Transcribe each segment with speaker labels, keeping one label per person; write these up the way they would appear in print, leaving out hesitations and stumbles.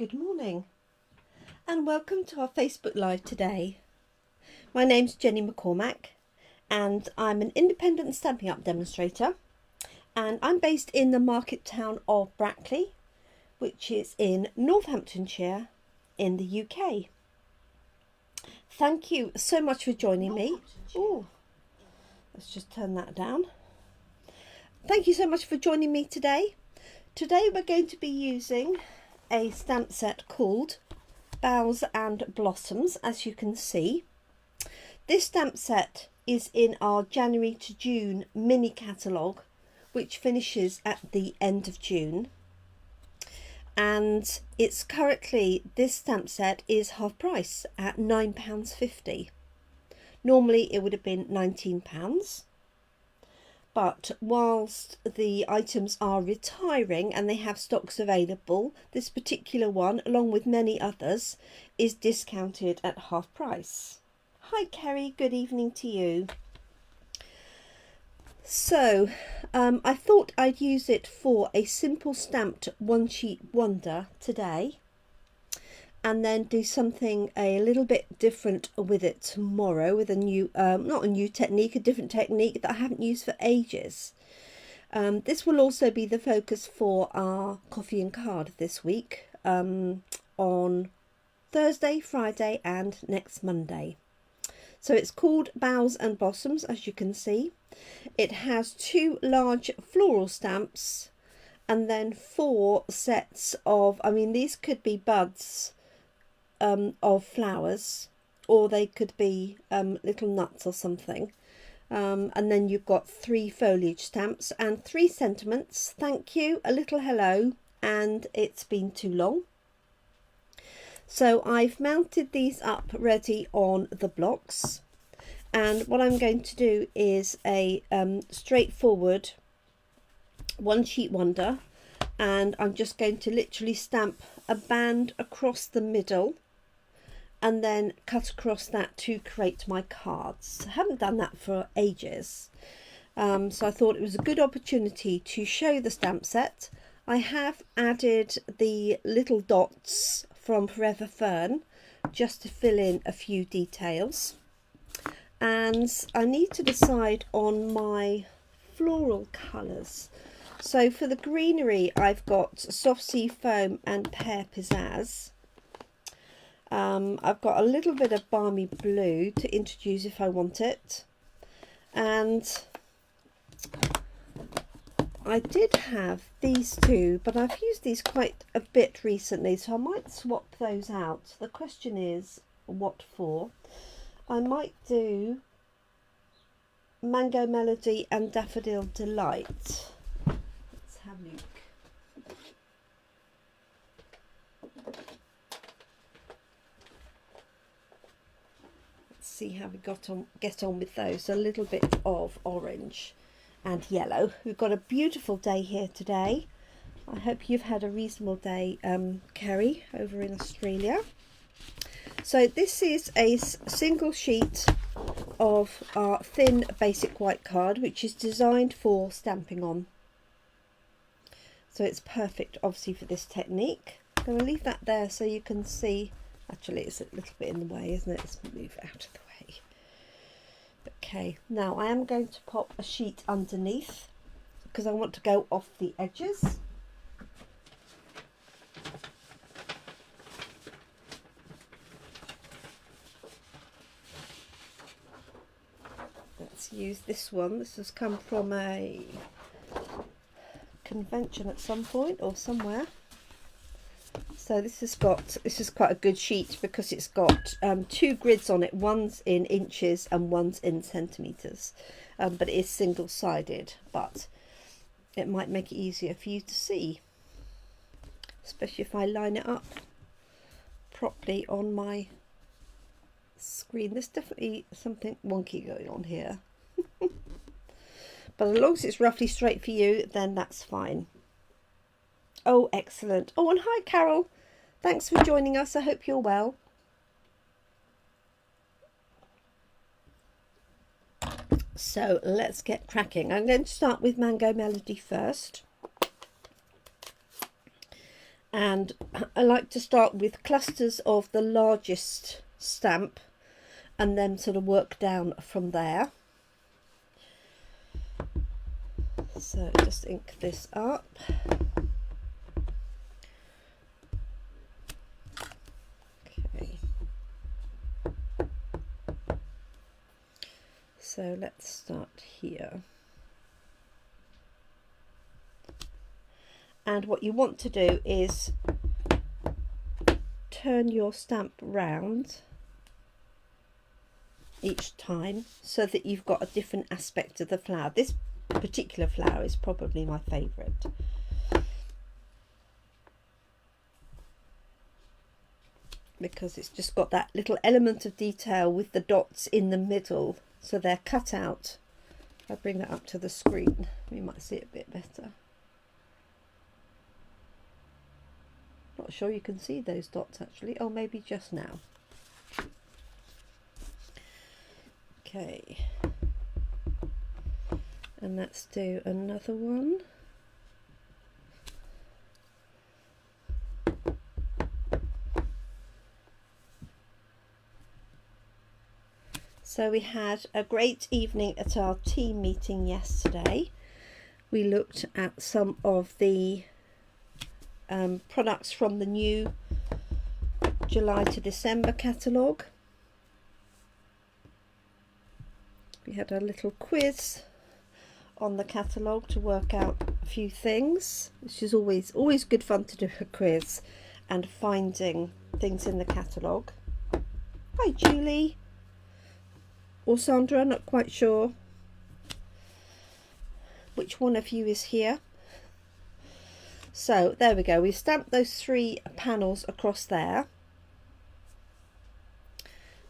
Speaker 1: Good morning and welcome to our Facebook Live today. My name's Jenny McCormack and I'm an independent Stampin' Up demonstrator, and I'm based in the market town of Brackley, which is in Northamptonshire in the UK. Thank you so much for joining me. Oh, let's just turn that down. Thank you so much for joining me today. Today we're going to be using a stamp set called Boughs and Blossoms, as you can see. This stamp set is in our January to June mini catalogue, which finishes at the end of June. And it's currently, this stamp set is half price at £9.50. Normally it would have been £19. But whilst the items are retiring and they have stocks available, this particular one, along with many others, is discounted at half price. Hi Kerry, good evening to you. So I thought I'd use it for a simple stamped one sheet wonder today, and then do something a little bit different with it tomorrow with a new, not a new technique, a different technique that I haven't used for ages. This will also be the focus for our coffee and card this week, on Thursday, Friday and next Monday. So it's called Boughs and Blossoms, as you can see. It has 2 large floral stamps and then 4 sets of, I mean, these could be buds of flowers, or they could be little nuts or something, and then you've got 3 foliage stamps and 3 sentiments: thank you, a little hello, and it's been too long. So I've mounted these up ready on the blocks, and what I'm going to do is a straightforward one sheet wonder, and I'm just going to literally stamp a band across the middle and then cut across that to create my cards. I haven't done that for ages, so I thought it was a good opportunity to show the stamp set. I have added the little dots from Forever Fern just to fill in a few details, and I need to decide on my floral colours. So for the greenery I've got Soft Sea Foam and Pear Pizzazz. I've got a little bit of Balmy Blue to introduce if I want it, and I did have these 2, but I've used these quite a bit recently, so I might swap those out. The question is what for. I might do Mango Melody and Daffodil Delight. Let's have a look. See how we get on with those. A little bit of orange and yellow. We've got a beautiful day here today. I hope you've had a reasonable day, Kerry, over in Australia. So this is a single sheet of our thin basic white card, which is designed for stamping on. So it's perfect obviously for this technique. I'm going to leave that there so you can see. Actually, it's a little bit in the way, isn't it? Let's move it out of the way. Okay, now I am going to pop a sheet underneath because I want to go off the edges. Let's use this one. This has come from a convention at some point or somewhere. So this is quite a good sheet because it's got 2 grids on it. One's in inches and one's in centimetres, but it is single-sided, but it might make it easier for you to see, especially if I line it up properly on my screen. There's definitely something wonky going on here, but as long as it's roughly straight for you, then that's fine. Oh, excellent. Oh, and hi Carol, thanks for joining us. I hope you're well. So let's get cracking. I'm going to start with Mango Melody first, And I like to start with clusters of the largest stamp and then sort of work down from there. So just ink this up. Okay. So let's start here. And what you want to do is turn your stamp round each time so that you've got a different aspect of the flower. This particular flower is probably my favourite. Because it's just got that little element of detail with the dots in the middle, so they're cut out. If I bring that up to the screen, we might see it a bit better. Not sure you can see those dots actually. Oh, maybe just now. Okay. And let's do another one. So we had a great evening at our team meeting yesterday. We looked at some of the products from the new July to December catalogue. We had a little quiz on the catalogue to work out a few things, which is always good fun to do a quiz and finding things in the catalogue. Hi Julie, or Sandra, not quite sure which one of you is here. So there we go, we stamped those 3 panels across there.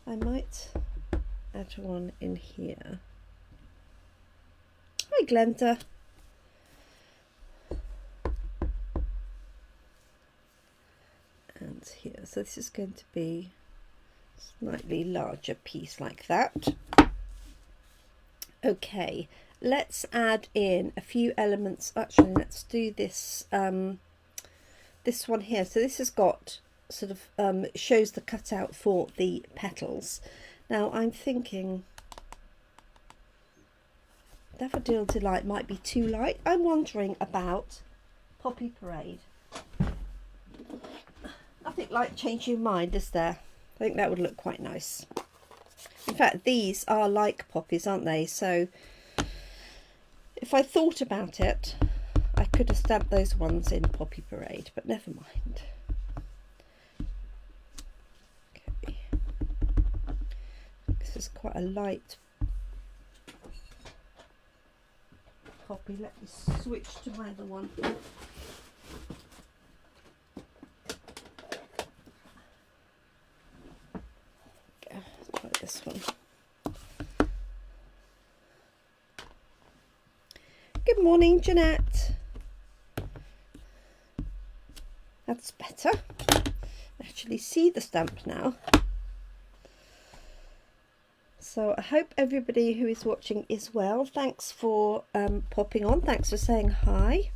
Speaker 1: I might add one in here. Hi Glenda. And here, so this is going to be a slightly larger piece like that. Okay, let's add in a few elements. Actually, let's do this this one here. So this has got sort of shows the cutout for the petals. Now I'm thinking Daffodil Delight might be too light. I'm wondering about Poppy Parade. Nothing like changing your mind, is there? I think that would look quite nice. In fact, these are like poppies, aren't they? So if I thought about it, I could have stamped those ones in Poppy Parade, but never mind. Okay. This is quite a light poppy. Let me switch to my other one. Let's try this one. Good morning, Jeanette. That's better. Actually see the stamp now. So I hope everybody who is watching is well. Thanks for popping on. Thanks for saying hi.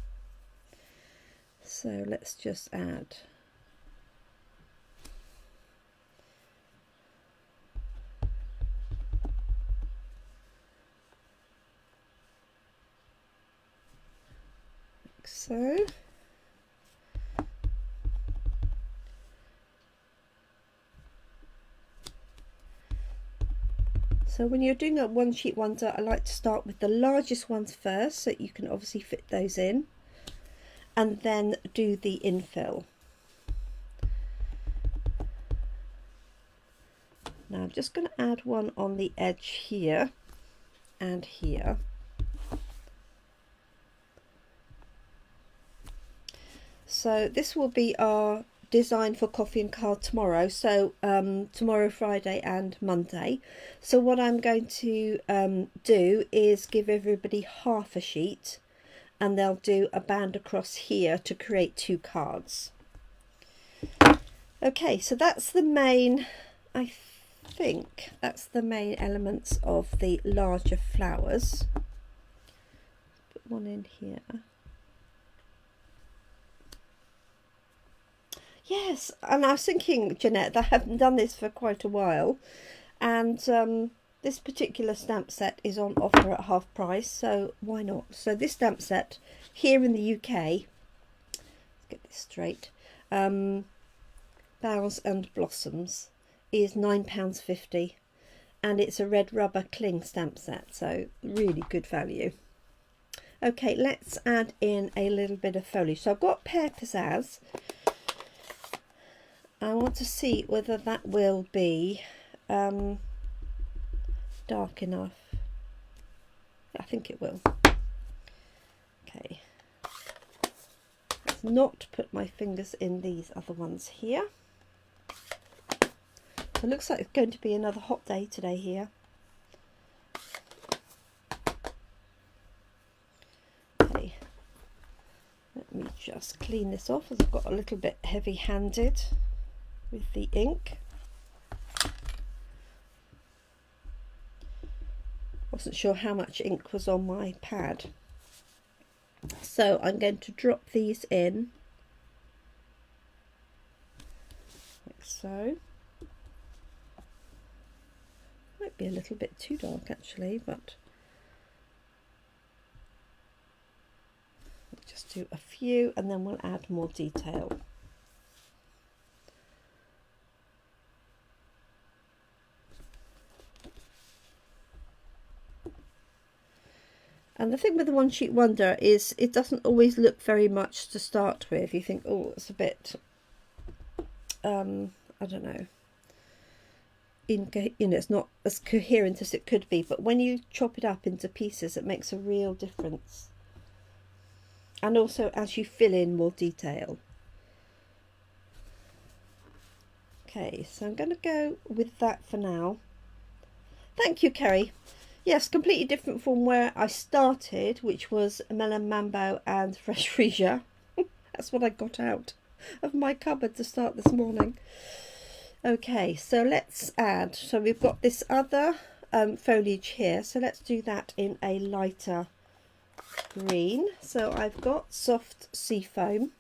Speaker 1: So let's just add like so. So when you're doing a one sheet wonder, I like to start with the largest ones first, so you can obviously fit those in, and then do the infill. Now I'm just going to add one on the edge here and here. So this will be our design for coffee and card tomorrow, so tomorrow, Friday and Monday. So what I'm going to do is give everybody half a sheet, and they'll do a band across here to create 2 cards. Okay, so that's the main, I think that's the main elements of the larger flowers. Put one in here. Yes, and I was thinking, Jeanette, that I haven't done this for quite a while, and this particular stamp set is on offer at half price, so why not? So this stamp set here in the UK, let's get this straight, Boughs and Blossoms is £9.50, and it's a red rubber cling stamp set, so really good value. Okay, let's add in a little bit of foliage. So I've got Pear Pizzazz. I want to see whether that will be dark enough. I think it will. Okay. Let's not put my fingers in these other ones here. So it looks like it's going to be another hot day today here. Okay. Let me just clean this off as I've got a little bit heavy-handed with the ink. Wasn't sure how much ink was on my pad, so I'm going to drop these in like so. Might be a little bit too dark actually, but we'll just do a few and then we'll add more detail. And the thing with the one sheet wonder is it doesn't always look very much to start with. You think, oh, it's a bit, I don't know, it's not as coherent as it could be. But when you chop it up into pieces, it makes a real difference. And also as you fill in more detail. Okay, so I'm going to go with that for now. Thank you, Kerry. Yes, completely different from where I started, which was melon mambo and fresh freesia. That's what I got out of my cupboard to start this morning. Okay, so let's add. So we've got this other foliage here. So let's do that in a lighter green. So I've got soft sea foam.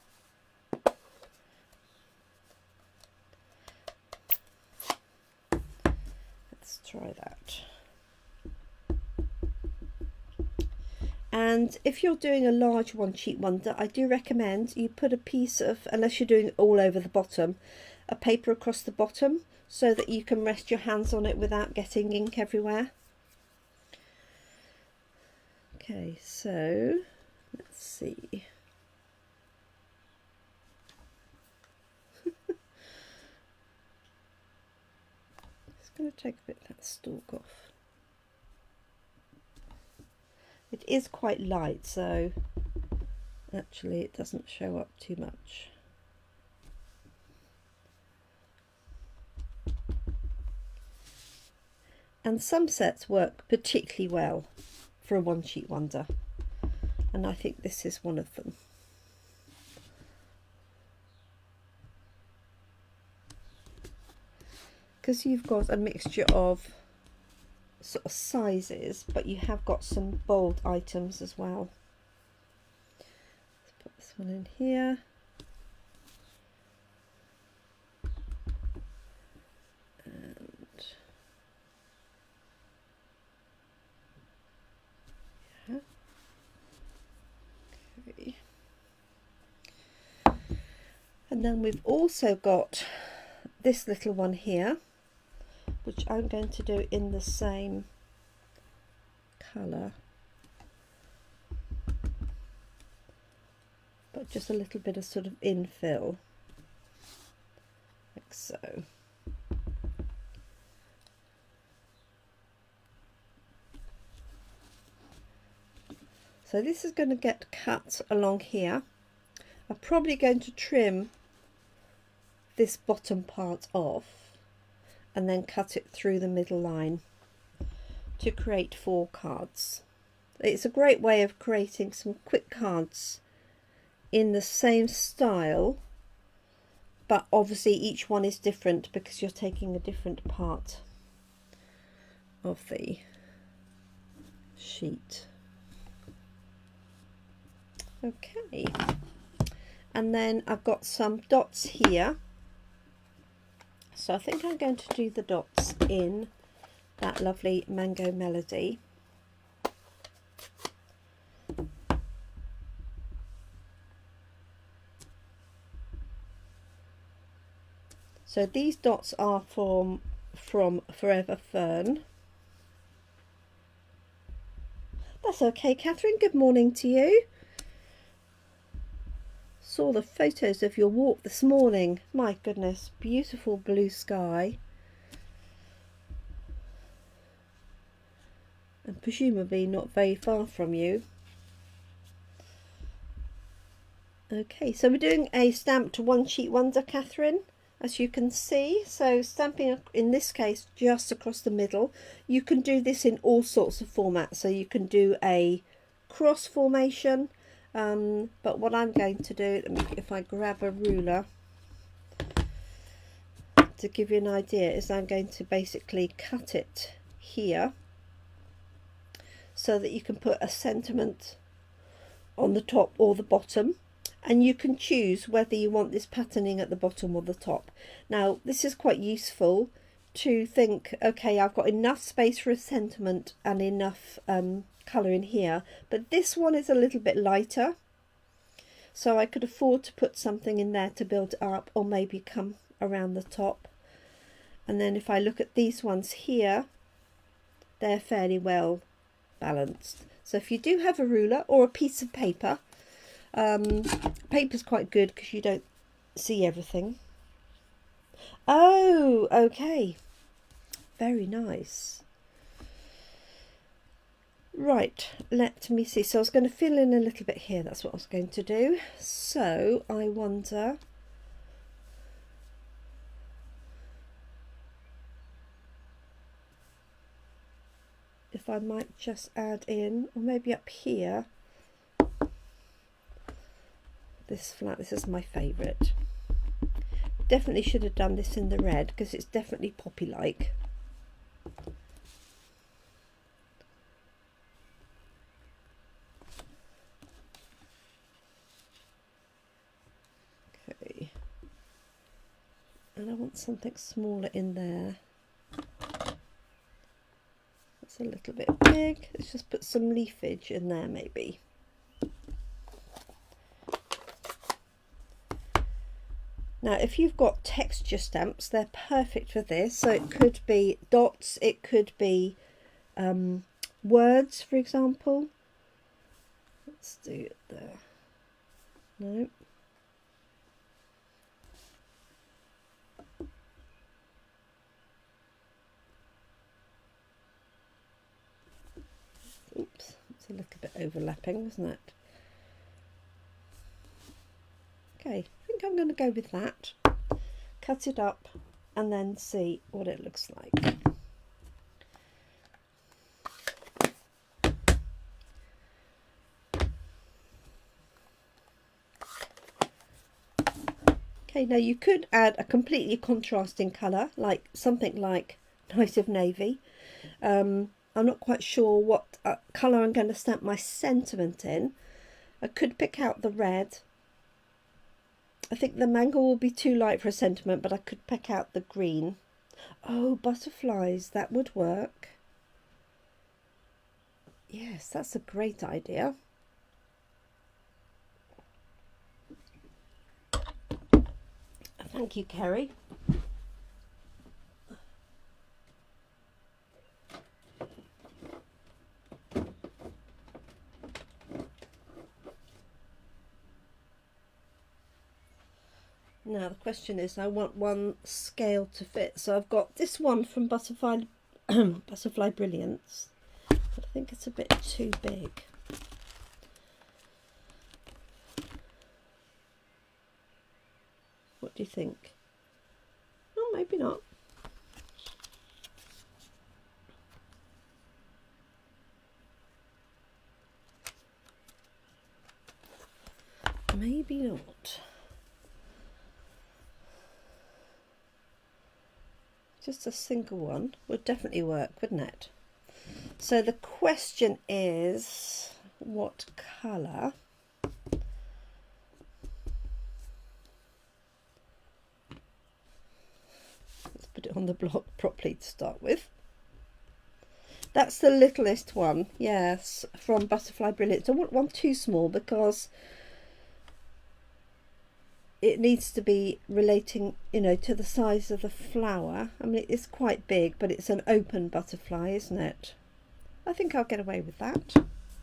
Speaker 1: Let's try that. And if you're doing a large one sheet wonder, I do recommend you put a piece of, unless you're doing it all over the bottom, a paper across the bottom so that you can rest your hands on it without getting ink everywhere. Okay, so let's see. It's going to take a bit of that stalk off. It is quite light, so actually it doesn't show up too much. And some sets work particularly well for a one sheet wonder, and I think this is one of them. Because you've got a mixture of sort of sizes, but you have got some bold items as well. Let's put this one in here. And yeah. Okay. And then we've also got this little one here, which I'm going to do in the same colour, but just a little bit of sort of infill, like so. So this is going to get cut along here. I'm probably going to trim this bottom part off and then cut it through the middle line to create 4 cards. It's a great way of creating some quick cards in the same style, but obviously each one is different because you're taking a different part of the sheet. Okay, And then I've got some dots here. So I think I'm going to do the dots in that lovely Mango Melody. So these dots are from Forever Fern. That's okay, Catherine. Good morning to you. Saw the photos of your walk this morning. My goodness, beautiful blue sky. And presumably not very far from you. Okay, so we're doing a stamped one sheet wonder, Catherine, as you can see. So stamping in this case just across the middle. You can do this in all sorts of formats. So you can do a cross formation, but what I'm going to do, if I grab a ruler to give you an idea, is I'm going to basically cut it here so that you can put a sentiment on the top or the bottom, and you can choose whether you want this patterning at the bottom or the top. Now this is quite useful to think, okay, I've got enough space for a sentiment and enough colour in here, but this one is a little bit lighter, so I could afford to put something in there to build it up, or maybe come around the top. And then if I look at these ones here, they're fairly well balanced. So if you do have a ruler or a piece of paper, paper's quite good because you don't see everything. Oh, okay, very nice. Right, let me see. So I was going to fill in a little bit here. That's what I was going to do. So I wonder if I might just add in, or maybe up here, this flat. This is my favourite. Definitely should have done this in the red because it's definitely poppy like. Okay, and I want something smaller in there. That's a little bit big. Let's just put some leafage in there maybe. Now if you've got texture stamps, they're perfect for this. So it could be dots, it could be words, for example. Let's do it there. No. Oops, it's a little bit overlapping, isn't it? Okay, I think I'm going to go with that. Cut it up and then see what it looks like. Okay, now you could add a completely contrasting colour, like something like Night of Navy. I'm not quite sure what colour I'm going to stamp my sentiment in. I could pick out the red. I think the mango will be too light for a sentiment, but I could pick out the green. Oh, butterflies, that would work. Yes, that's a great idea. Thank you, Kerry. Now the question is, I want one scale to fit. So I've got this one from Butterfly Brilliance, but I think it's a bit too big. What do you think? Oh, maybe not. Maybe not. Just a single one would definitely work, wouldn't it? So the question is, what colour? put it on the block properly to start with. That's the littlest one, yes, from Butterfly Brilliance. I want one too small because it needs to be relating, you know, to the size of the flower. I mean, it's quite big, but it's an open butterfly, isn't it? I think I'll get away with that.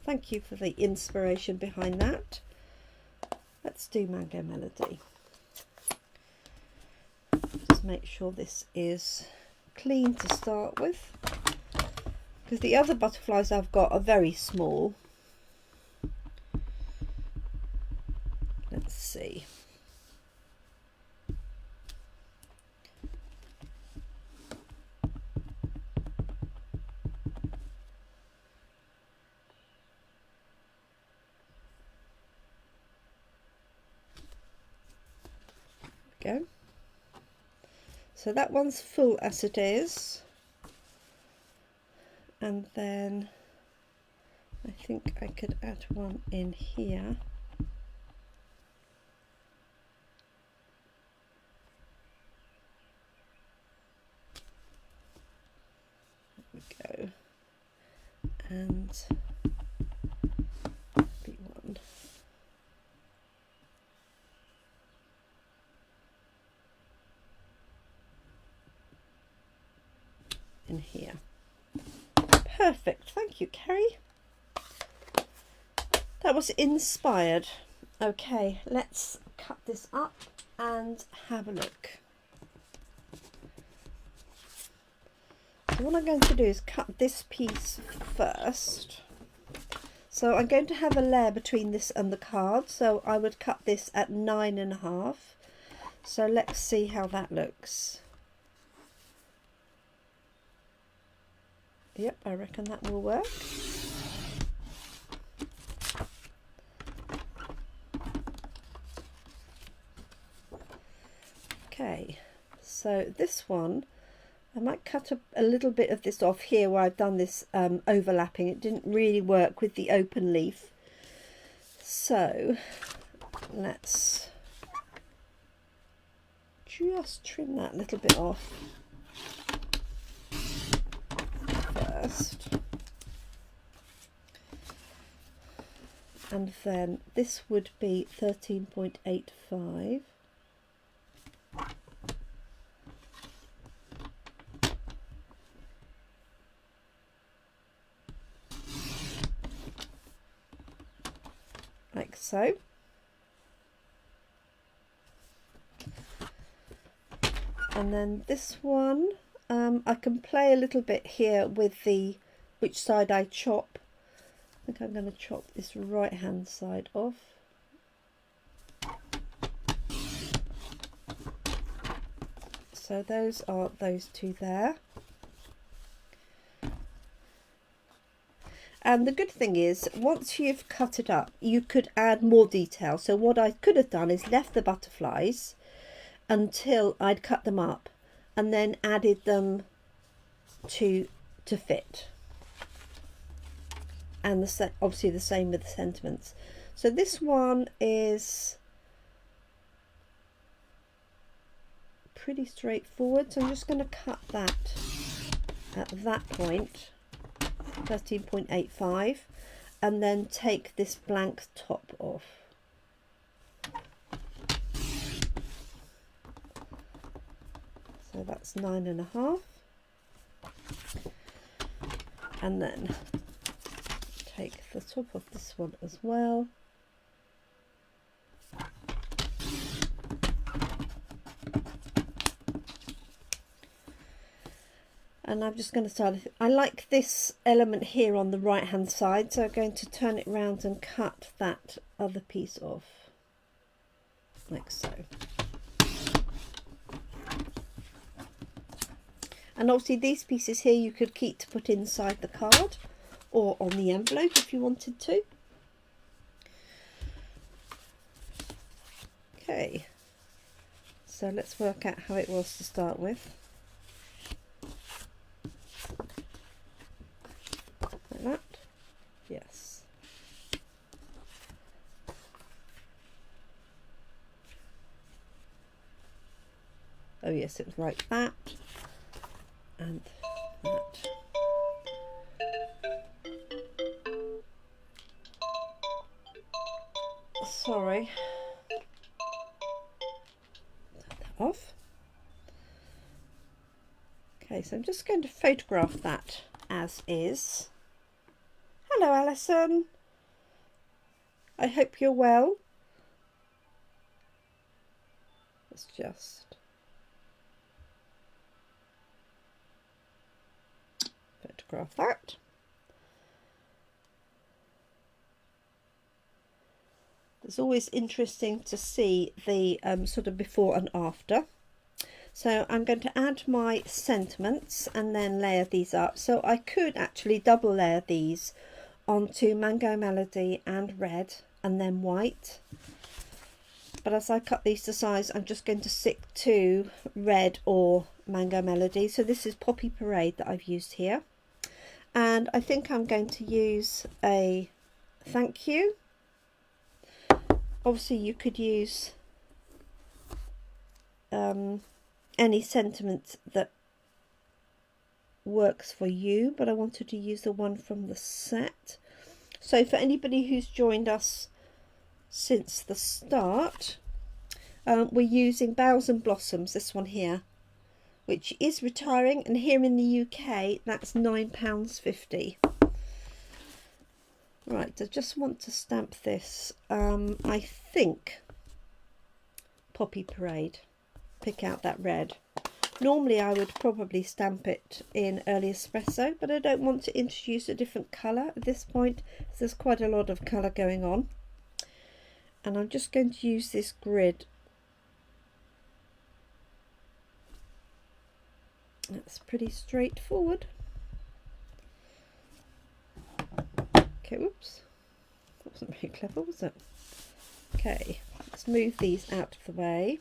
Speaker 1: Thank you for the inspiration behind that. Let's do Mango Melody. Just make sure this is clean to start with, because the other butterflies I've got are very small. Let's see. Go. So that one's full as it is. And then I think I could add one in here. There we go. And be one. In here. Perfect, thank you, Kerry. That was inspired. Okay, let's cut this up and have a look. So what I'm going to do is cut this piece first. So I'm going to have a layer between this and the card, so I would cut this at 9.5. So let's see how that looks. Yep, I reckon that will work. Okay, so this one, I might cut a little bit of this off here where I've done this overlapping. It didn't really work with the open leaf. So let's just trim that little bit off first. And then this would be 13.85. Like so. And then this one, I can play a little bit here with the which side I chop. I think I'm going to chop this right hand side off. So those are those two there. And the good thing is, once you've cut it up, you could add more detail. So what I could have done is left the butterflies until I'd cut them up and then added them to fit. And obviously the same with the sentiments. So this one is pretty straightforward. So I'm just going to cut that at that point. 13.85, and then take this blank top off. So that's 9.5, and then take the top of this one as well. And I'm just going to start. I like this element here on the right hand side, so I'm going to turn it round and cut that other piece off, like so. And obviously these pieces here you could keep to put inside the card or on the envelope if you wanted to. Okay, so let's work out how it was to start with. That, yes. Oh yes, it was like that. and that. Sorry. Turn that off. Okay, so I'm just going to photograph that as is. Hello, Alison. I hope you're well. Let's just photograph that. It's always interesting to see the sort of before and after. So I'm going to add my sentiments and then layer these up. So I could actually double layer these onto Mango Melody and red and then white. But as I cut these to size, I'm just going to stick to red or Mango Melody. So this is Poppy Parade that I've used here. And I think I'm going to use a thank you. Obviously you could use any sentiment that works for you, but I wanted to use the one from the set. So for anybody who's joined us since the start, we're using Boughs and Blossoms, this one here, which is retiring, and here in the UK that's £9.50. Right, I just want to stamp this. I think Poppy Parade. Pick out that red. Normally I would probably stamp it in early espresso, but I don't want to introduce a different colour at this point. There's quite a lot of colour going on. And I'm just going to use this grid. That's pretty straightforward. Okay, whoops. That wasn't very clever, was it? Okay, let's move these out of the way.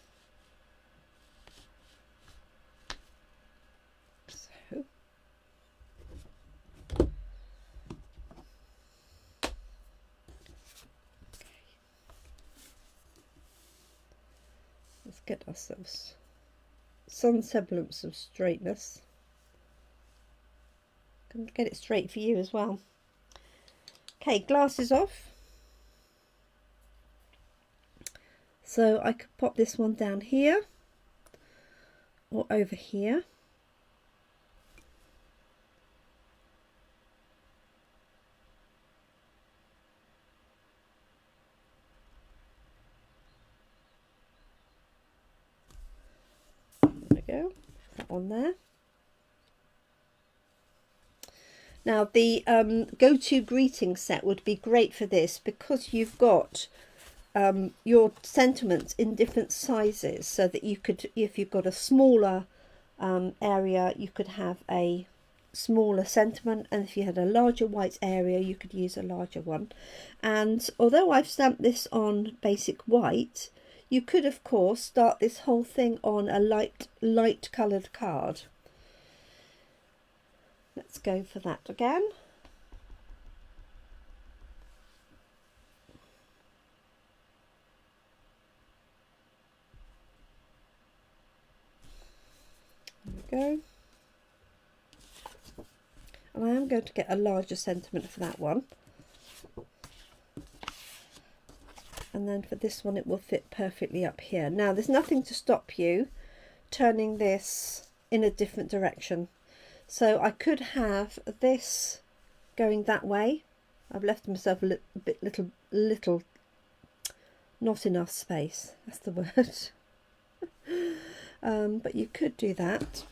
Speaker 1: So, let's get ourselves some semblance of straightness. I'm going to get it straight for you as well. Okay, glasses off. So I could pop this one down here or over here. There we go, that one there. Now the go-to greeting set would be great for this because you've got your sentiments in different sizes, so that you could, if you've got a smaller area, you could have a smaller sentiment, and if you had a larger white area you could use a larger one. And although I've stamped this on basic white, you could of course start this whole thing on a light coloured card. Let's go for that again. There we go. And I am going to get a larger sentiment for that one. And then for this one it will fit perfectly up here. Now there's nothing to stop you turning this in a different direction. So I could have this going that way. I've left myself a little not enough space. That's the word. But you could do that.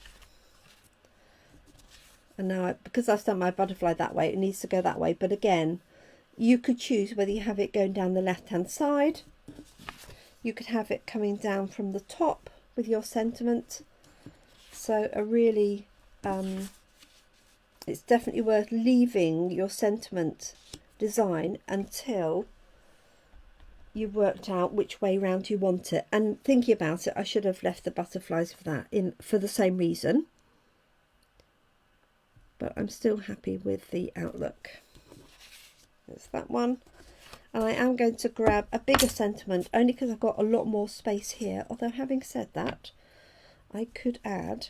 Speaker 1: And now, because I've done my butterfly that way, it needs to go that way. But again, you could choose whether you have it going down the left-hand side. You could have it coming down from the top with your sentiment. So a really... it's definitely worth leaving your sentiment design until you've worked out which way round you want it. And thinking about it, I should have left the butterflies for that, for the same reason. But I'm still happy with the outlook. There's that one. And I am going to grab a bigger sentiment, only because I've got a lot more space here. Although having said that, I could add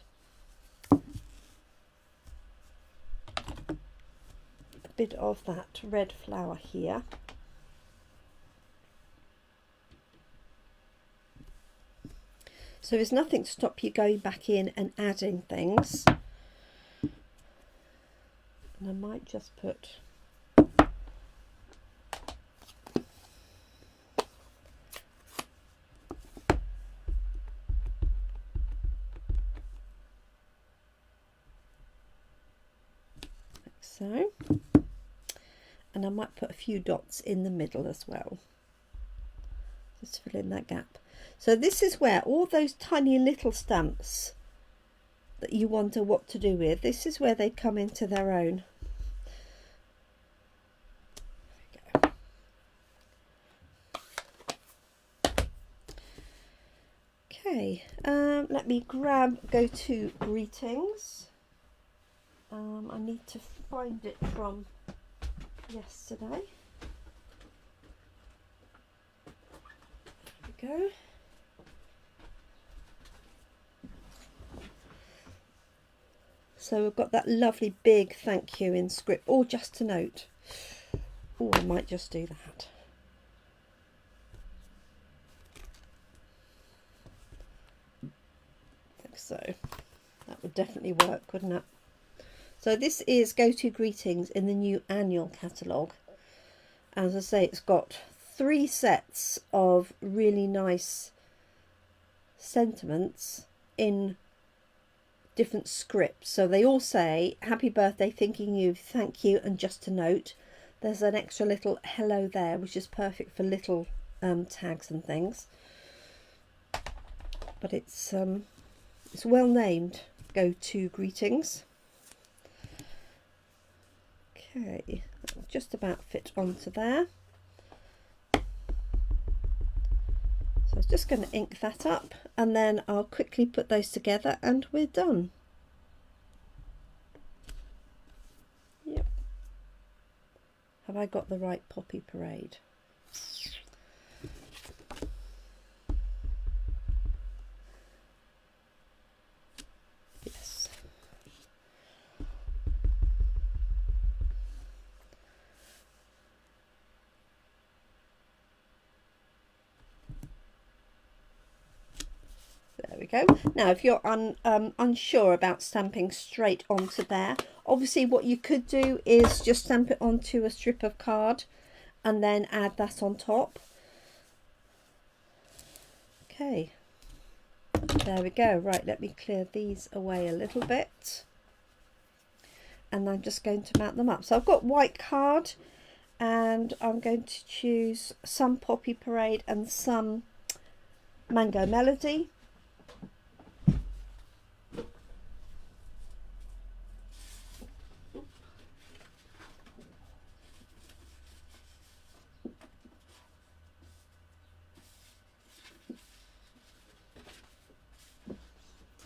Speaker 1: bit of that red flower here. So there's nothing to stop you going back in and adding things. And I might just put so, and I might put a few dots in the middle as well, just to fill in that gap. So this is where all those tiny little stamps that you wonder what to do with, this is where they come into their own. There we go. Okay, let me go to greetings. I need to find it from yesterday. There we go. So we've got that lovely big thank you in script, or just a note. Oh, I might just do that. I think so. That would definitely work, wouldn't it? So this is Go To Greetings in the new annual catalogue. As I say, it's got 3 sets of really nice sentiments in different scripts. So they all say happy birthday, thinking you, thank you, and just a note. There's an extra little hello there, which is perfect for little tags and things. But it's well named, Go To Greetings. Okay, that'll just about fit onto there. So I was just going to ink that up, and then I'll quickly put those together and we're done. Yep. Have I got the right poppy parade? Yes. There we go. Now, if you're unsure about stamping straight onto there, obviously what you could do is just stamp it onto a strip of card and then add that on top. Okay, there we go. Right, let me clear these away a little bit, and I'm just going to mount them up. So I've got white card, and I'm going to choose some Poppy Parade and some Mango Melody.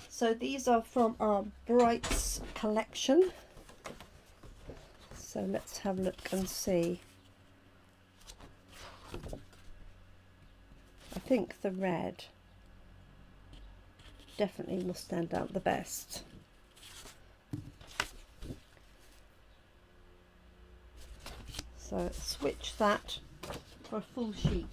Speaker 1: So these are from our Brights collection. So let's have a look and see. I think the red definitely will stand out the best. So switch that for a full sheet.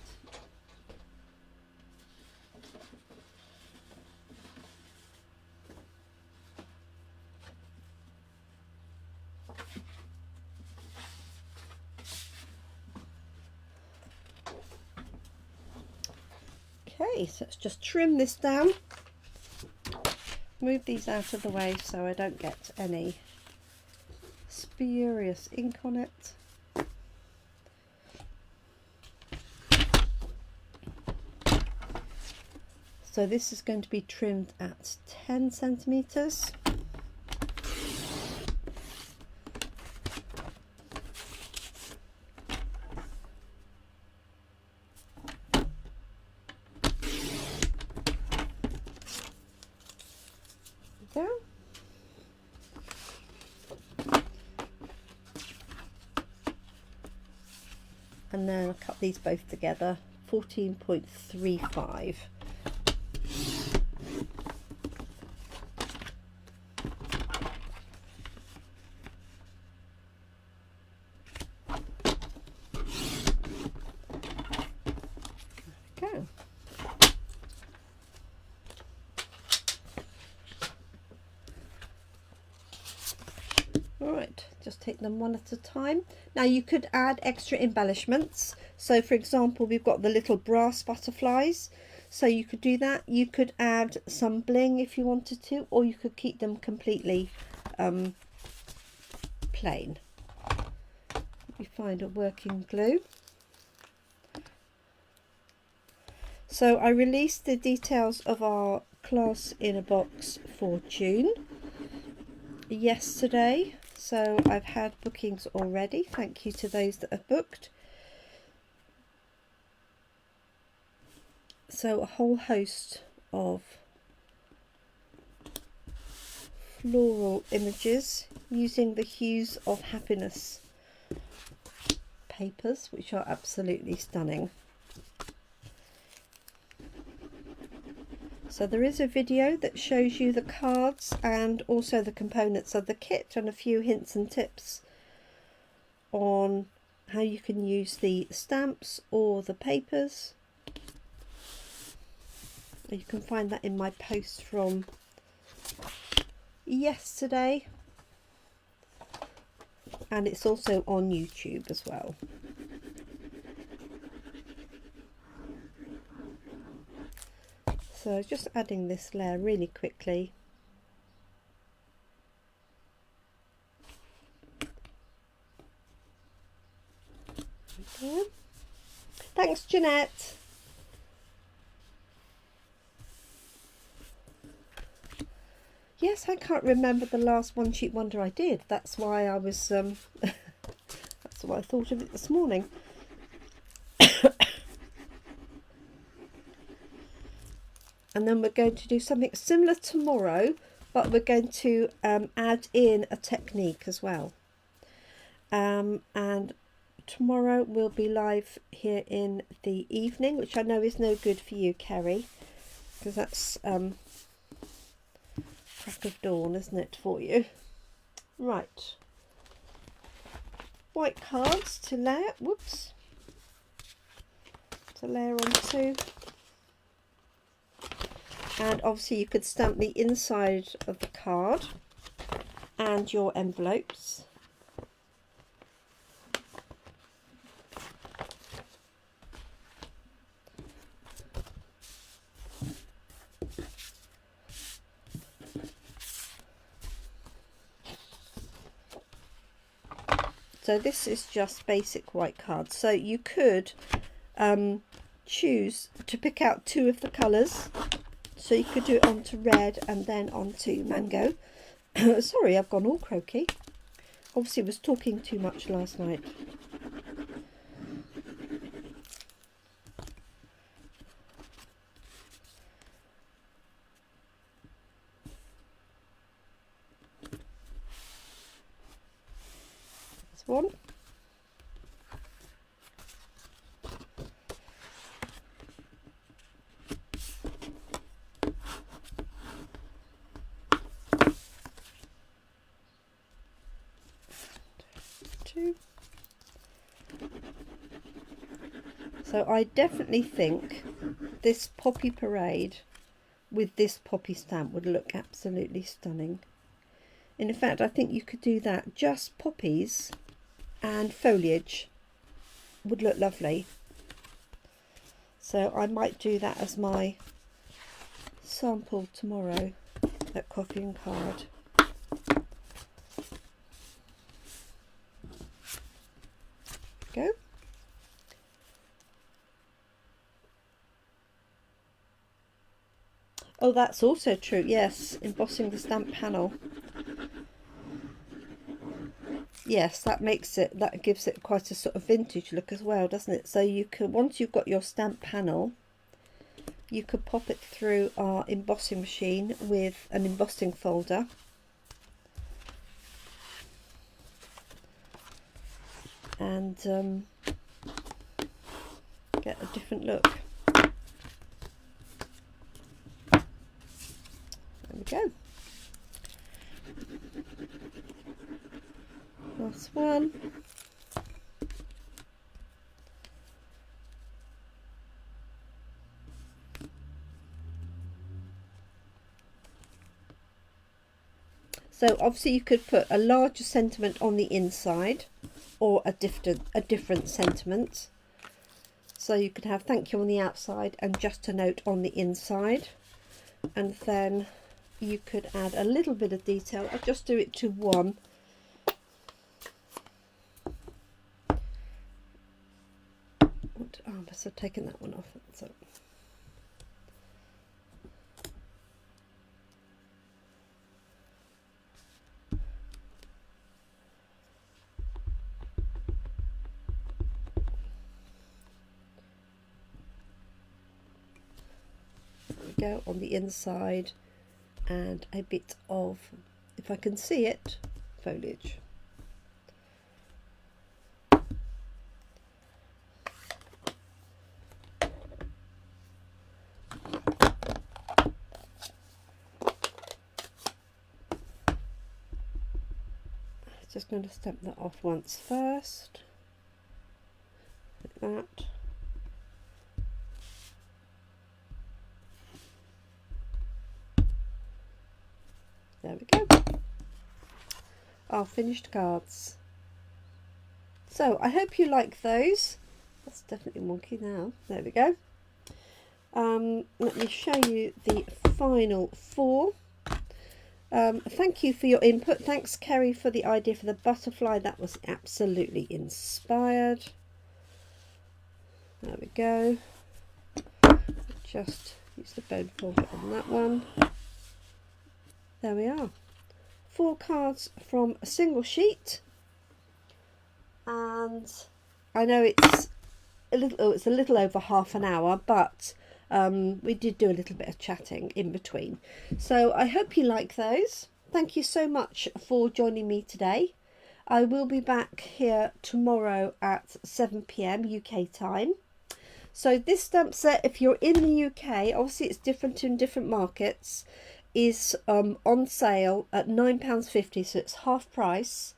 Speaker 1: Okay, so let's just trim this down, move these out of the way so I don't get any spurious ink on it. So this is going to be trimmed at 10 centimeters. And then I'll cut these both together, 14.35. take them one at a time. Now you could add extra embellishments. So for example, we've got the little brass butterflies. So you could do that. You could add some bling if you wanted to, or you could keep them completely plain. Let me find a working glue. So I released the details of our class in a box for June yesterday. So I've had bookings already. Thank you to those that have booked. So a whole host of floral images using the Hues of Happiness papers, which are absolutely stunning. So there is a video that shows you the cards and also the components of the kit and a few hints and tips on how you can use the stamps or the papers. You can find that in my post from yesterday, and it's also on YouTube as well. So just adding this layer really quickly. Okay. Thanks, Jeanette. Yes, I can't remember the last one sheet wonder I did. That's why I was that's why I thought of it this morning. And then we're going to do something similar tomorrow, but we're going to add in a technique as well. And tomorrow we'll be live here in the evening, which I know is no good for you, Kerry, because that's crack of dawn, isn't it, for you? Right. White cards to layer. Whoops. To layer onto. And obviously you could stamp the inside of the card and your envelopes. So this is just basic white cards. So you could choose to pick out two of the colours. So you could do it onto red and then onto mango. Sorry, I've gone all croaky. Obviously was talking too much last night. That's one. So I definitely think this poppy parade with this poppy stamp would look absolutely stunning. In fact, I think you could do that. Just poppies and foliage would look lovely. So I might do that as my sample tomorrow at Coffee and Card. Go. Oh, that's also true. Yes, embossing the stamp panel. Yes, that makes it, that gives it quite a sort of vintage look as well, doesn't it? So you can, once you've got your stamp panel, you could pop it through our embossing machine with an embossing folder. And get a different look. There we go. Last one. So obviously you could put a larger sentiment on the inside or a different sentiment. So you could have thank you on the outside and just a note on the inside. And then you could add a little bit of detail. I'll just do it to one. Oh, I must have taken that one off. So. There we go, on the inside, and a bit of, if I can see it, foliage. Just going to stamp that off once first, like that. There we go. Our finished cards. So I hope you like those. That's definitely wonky now. There we go. Let me show you the final 4. Thank you for your input. Thanks, Kerry, for the idea for the butterfly. That was absolutely inspired. There we go. Just use the bone folder on that one. There we are. 4 cards from a single sheet. And I know it's a little over half an hour, but we did do a little bit of chatting in between. So I hope you like those. Thank you so much for joining me today. I will be back here tomorrow at 7 p.m. UK time. So this stamp set, if you're in the UK, obviously it's different in different markets, is on sale at £9.50, so it's half price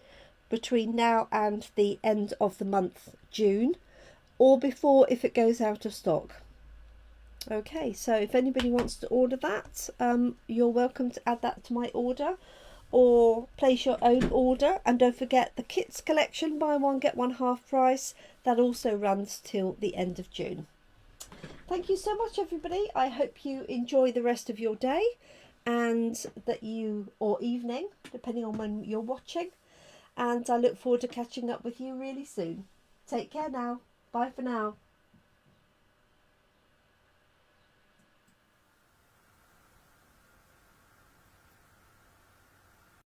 Speaker 1: between now and the end of the month, June, or before if it goes out of stock. Okay, so if anybody wants to order that, you're welcome to add that to my order or place your own order. And don't forget the kits collection, buy one get one half price, that also runs till the end of June. Thank you so much, everybody. I hope you enjoy the rest of your day and or evening, depending on when you're watching, and I look forward to catching up with you really soon. Take care now. Bye for now.